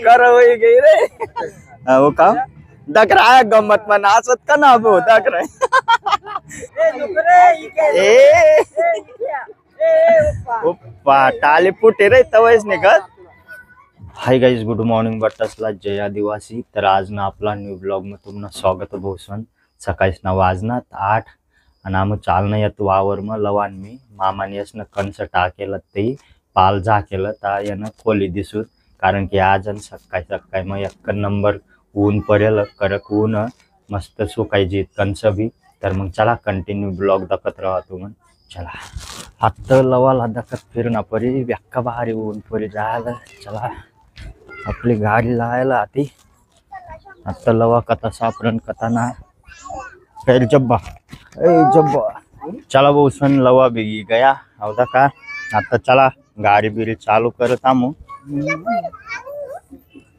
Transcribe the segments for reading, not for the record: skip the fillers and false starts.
कर वही गई रे वो का दक रहा है गम्मत में नाचत का ना वो दक रहा है उप्पा टाली फुटे रे तवच निघत। हाय गाइस, गुड मॉर्निंग बट्टासला जय आदिवासी। तर आज ना आपला न्यू ब्लॉग में तुमनं स्वागत भोसन। सकाळीच ना वाजनात 8 आणि आम्ही चालणं येत वावर मग लवान मी मामाने यसनं कणस टाकेलं ते पाल झाकेलं ता यानं खोली दिसूत कारण की आज आणि सकाळी सकाळी मग एक नंबर ऊन पडेल कडक ऊन मस्त सुकायची कणस बी। तर मग चला कंटिन्यू ब्लॉग दाखवत राहा तुम्ही। चला आता लवाला दाखत फिरणं परी व्याक्का भारी ऊन परी जायला। चला आपली गाडी लायला आती आता लवा कथा सापरण कथा ना फिर जब्बा जब्बा। चला वो सन लवा बिगी गया अवधा का आता चला गाडी बिरी चालू करत आमू।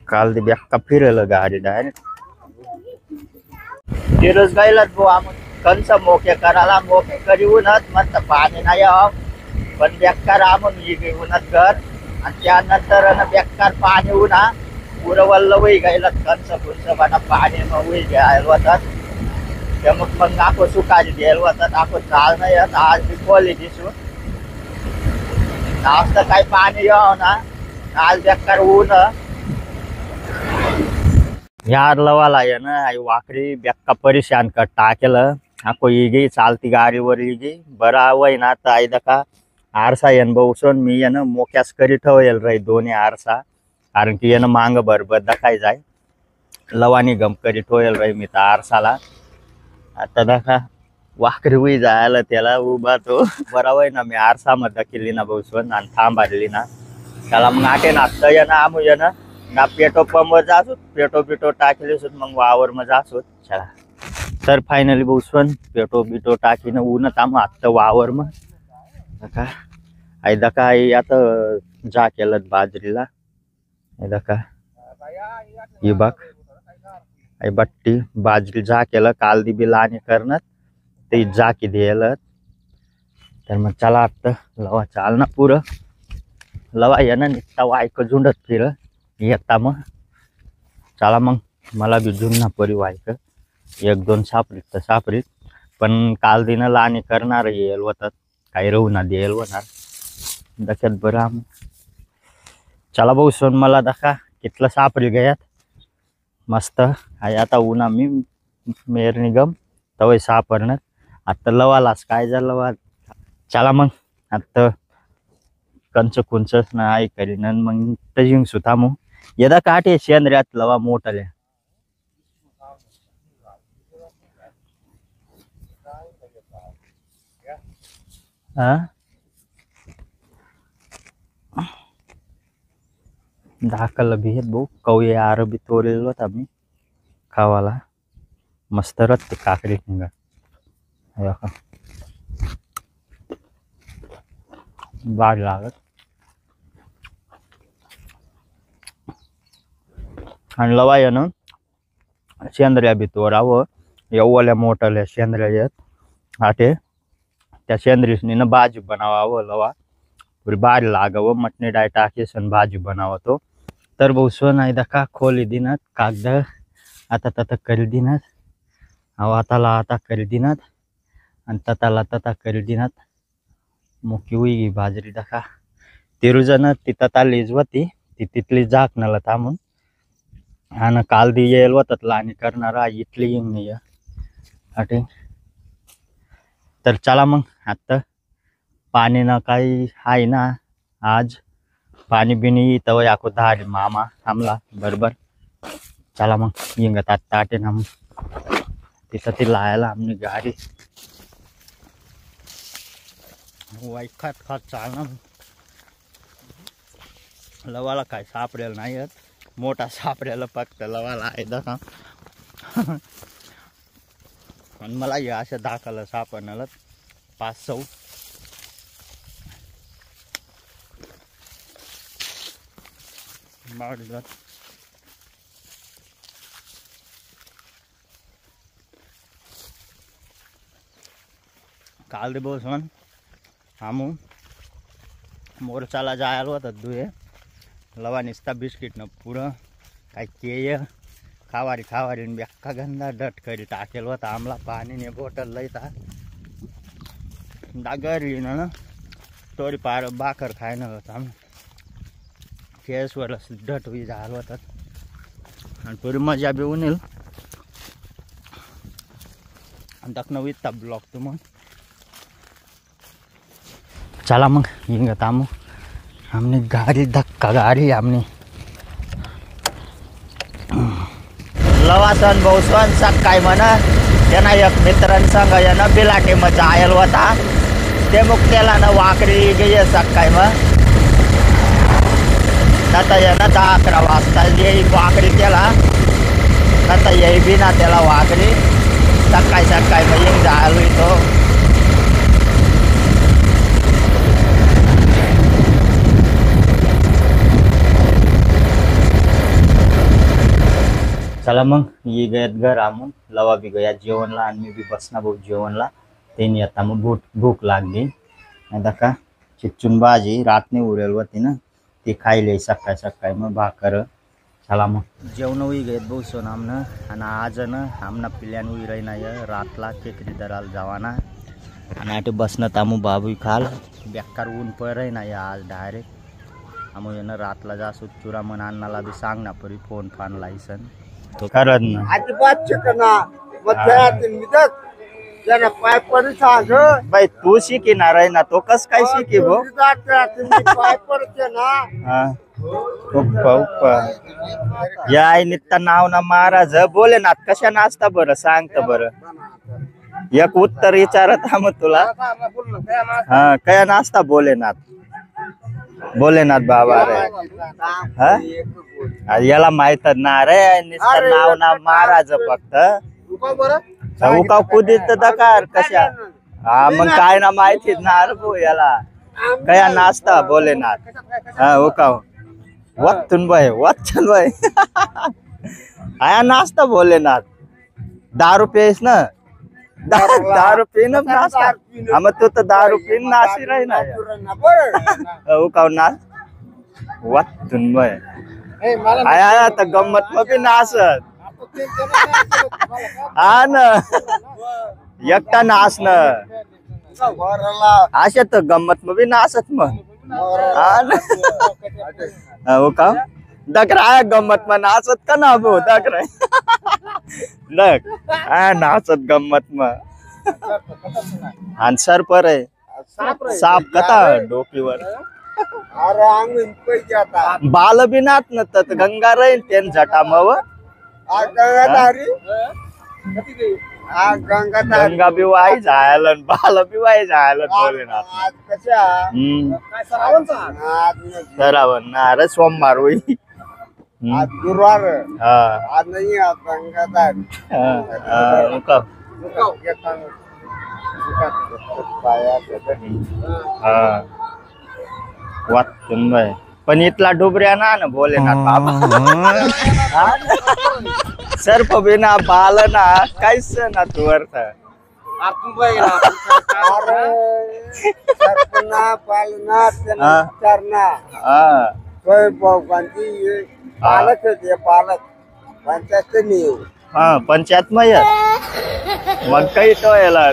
काल दी ब्याक्का फिरेल गाडी डायरेक्ट तिरस गायला वो आम कंस मोके कराला मोके करी उन्हात मस्त पाणी नाही पण बेकार आमून उन्हात घर आणि त्यानंतर बेकार पाणी उन्हा पुरं वल्ल वही गायला कंस पुंस बना पाणी मग वही घ्यायला होतात ते मग आपण सुकायला घ्यायला होतात आपण चाल नाही येत आज बी खोली दिसून आज तर काही पाणी यावं ना आज बेकार ऊन यार लवाला आहे ना आई वाकडी बेक्का परेशान कर टाकेलं आको इगी चालती गाडीवर इगी बरा वय ना तर आई दका आरसा येन बसून मी यानं मोक्यास करी ठेवेल रे दोन्ही आरसा कारण की यानं मांग बरोबर दखाय जाय लवानी गम करी ठेवेल रे मी तर आरसाला। आता दखा वाकडी उई जायला त्याला उभा तो बरा वय ना मी आरसा मध्ये दखिली ना बसून आणि थांबारली ना त्याला मग आटे नाचतं यानं आमू यानं ना पेटो पंप जासो पेटो बिटो टाकले सुट मग वावर में जासो। चला तर फायनली बसून पेटो बिटो टाकीनं ऊन आम आत्ता वावर में दका आई दका आई आता जा केलं बाजरीला दका ही बघ आई बट्टी बाजरी जा केलं काल दी बी लाणी करणार ते जा की द्यायला। तर मग चला आता लवा चाल ना पुरं लवा यानं निघता वायक झुंडत फिर येता मग चला मग मला बी जुन्ना परी वायक एक दोन सापरीत तर सापरीत पण काल दिन लाणी करणार येईल होतात काही रहू ना द्यायला होणार दख्यात बरं आम। चला भाऊ सोन मला दखा कितलं सापरी गयात मस्त आहे आता उन्हा मी मेर निगम तवय सापडणार आता लवालाच काय झालं लवा। चला मग आता कंच कुंचच ना आई करीन मग तजिंग सुतामू यदा काटे शेंद्र्यात लवा मोठले हा धाकल भी भाऊ कवये आर बी तोरेल होता मी खावाला मस्त रत्ते काकडी निघा बाग लागत आणि लवा यानं शेंद्र्या बी तोरावं एवढ्या मोठ्या शेंद्र्या येत आटे त्या शेंद्रीसनी ना भाजी बनावावं लवा पुरी बारी लागावं मटणी डाय टाकेसन भाजी बनावं तो। तर भाऊ सोन आहे दका खोली दिनात कागद आता तता करी दिनात अहो आता करी दिनात आणि तता करी दिनात मुकी उई बाजरी दका तिरुजन ती तता लिजवती ती तिथली झाकणाला थांबून आणि काल दी येईल होतात लाणी करणारा इथली येईन नाही अटे। तर चला मग आता पाणी ना काही आहे ना आज पाणी बिनी तवय आको धाडी मामा थांबला बरोबर। चला मग येंगत आता आटे ना मग तिथं ती लायला आमनी गाडी वाई खात खात चालना लवाला काय सापडेल नाही येत मोठा सापडेल फक्त लवाला आहे दका पण मला या अशा दाखल सापडणार 5-6 काल दे बसून आमू मोर्चाला जायला होता दुये लवा निस्ता बिस्किट न पुढं काय केय खावारी बेक्का गंदा डट करी टाकेल होता आमला पाणी ने बोटल लयता डागरी ना तोरी पार बाकर खाय न होता केसवर डट होई झालं होता आणि पुरी मजा बी उनेल आणि दखन वित्ता ब्लॉक तू मग चला मग हिंगत आमू हमने गाडी धक्का गाडी हमने लवासन भाऊसन सकाळी म्हणा त्यांना एक मित्रांसंग यानं बिलाटी मग जायल होता ते मग त्याला ना वाकडी गेले सकाळी मग आता यानं 10-11 वाजता येई वाकडी त्याला आता येई बी ना त्याला वाकडी सकाळी मग येऊन जायला येतो चला मग ये गयात घर आमून लवा बी गया जेवणला आणि मी बी बसना भाऊ जेवणला त्यांनी आता मग भूक लागली आता का चिचून भाजी रातने उरेल होती ना ती खायली सकाळी मग भाकर चला मग जेवण उई गयत भाऊ सोन आमनं आणि आज ना आमना पिल्यान उई रही नाही रातला केकरी दराल जावाना आणि आटे बसणं तामू बाबू खाल बेकार ऊन पर नाही आज डायरेक्ट आमू येणं रातला जासू चुरा मन अन्नाला बी सांग ना परी फोन फान लायसन तो करत ना अजिबात शिकना मध्यातील मिदत जरा पाय पडी सांग बाई तू शिकिनार आहे ना तो कस काय शिकी भो पाय पडते ना हा उप्पा या नित्ता नाव ना महाराज बोले ना कशा नाचता बरं सांगता बरं एक उत्तर विचारत हा मग तुला हा कया नाचता भोलेनाथ बाबा रे हा याला माहितच ना रे नुसतं नाव ना महाराज फक्त उकाव कुदीत दकार कशा हा मग काय ना माहितीच ना अरे भो याला कया नाचता भोलेनाथ हा उकाव वत्तून बाय वत्तन बाय आया नाचता भोलेनाथ दारू पेस ना दारू पीन नाचता हा मग तू तर दारू पीन नाची राही ना उकाव नाच वत्तून बाय आया तर गंमत मग बी नाचत हा ना एकटा नाच ना अशा तर गंमत मग बी नाचत मग हा ना हो का दकरा गंमत मग नाचत का ना भाऊ दकरा लग नाचत गंमत मग आन्सर पर आहे साप कथा डोकीवर अरे अंगून पैसे आता बाल बी नाच न गंगा राहील तेन जटा मव गंगाधारी गंगा बी वाई जायला बाल बी वाई जायला भोलेनाथ आज कशा सरावन ना अरे सोमवार होई आज गुरुवार हा आज नाही आज गंगाधारी वाचून बाय पण इथला डुबऱ्या ना भोलेनाथ बाबा सर्प बिना बाल ना काहीच ना तू अर्थ सरपना पालना चरना पालक होते पालक पंचायत नाही हा पंचायत मय मग काही तो याला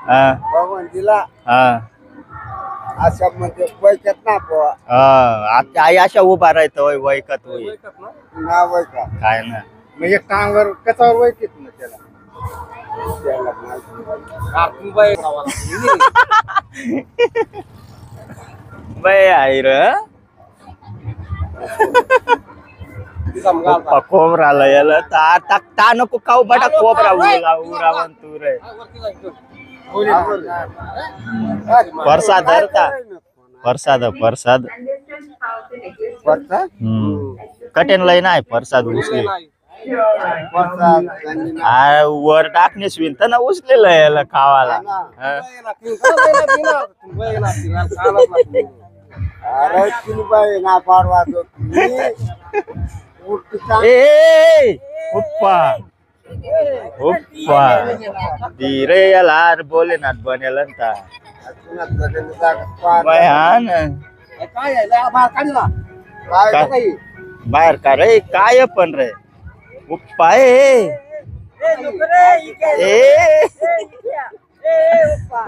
भगवंतीला हा अशा म्हणजे वैकत ना आता आई अशा उभा राहतो वैकत होई ना वैका काय ना म्हणजे टांगर कशावर वैकित ना त्याला बाय आई र कोबरा याला ता नको खाऊ बटा कोबरा उरावन तू रे प्रसाद धरता प्रसाद कटेन लय नाही प्रसाद उचले वर टाकणे स्विंत ना उचलेलं याला खावाला अरे बाई ना पाडवा ए पप्पा उप्पा धीरे यार भोलेनाथ बनेल ना भयान काय आहे लय आभार काढला काय काय? काही बाहेर का रे काय पण रे उप्पा ए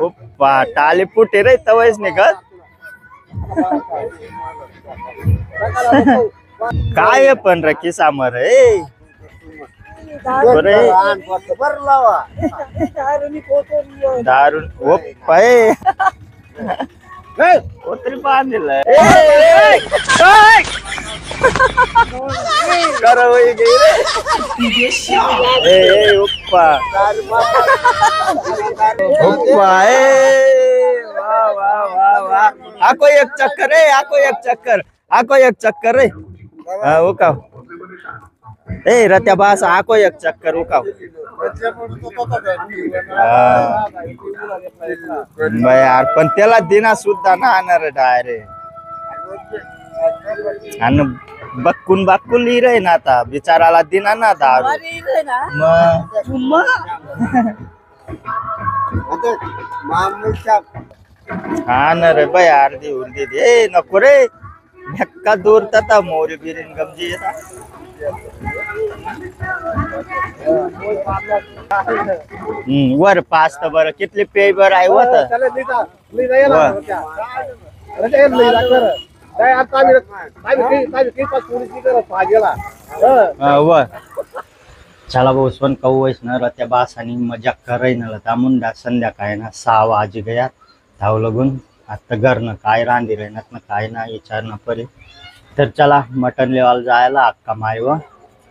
उप्पा टाली पुटे रे तवयच निघत काय पण रे किसा मर ए बरे बर लावा दारून उप्पा ए कोतरी बांधलेलं करवई गे ए उप्पा उप्पा ए वा वा वा वा आको एक चक्कर रे आको एक चक्कर आको एक चक्कर रे हा उकाव ए रत्या बास आको एक चक्कर उकाव यार पण त्याला दिना सुद्धा ना आणणार डायरेक्ट आणि बक्कून बाक्कून लिहिलंय ना आता बिचाराला दिना ना दारू हा ना रे बाय अर्धी उर्दी दे नको रे ढक्का दूर तता मोरी बिरीन गमजी वर पाच तर बरं कितली पेय बर आहे व चला भाऊ पण कवच ना रत्या बास आणि मजा कराय ना तामुंडा संध्याकाळी ना 6 वाजे गया धाव लगून आता घरनं काय रांधी राहणार ना काय ना विचार ना परे तर चला मटन लेवाल जायला अक्का मायव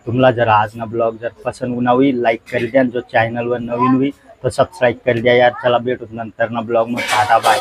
तुम्हाला जर आज ना ब्लॉग जर पसंद हुई लाईक कर द्या जो चॅनल वर नवीन हुई तो सब्सक्राइब कर द्या यार चला भेटू नंतर ना ब्लॉग मध्ये टाटा बाय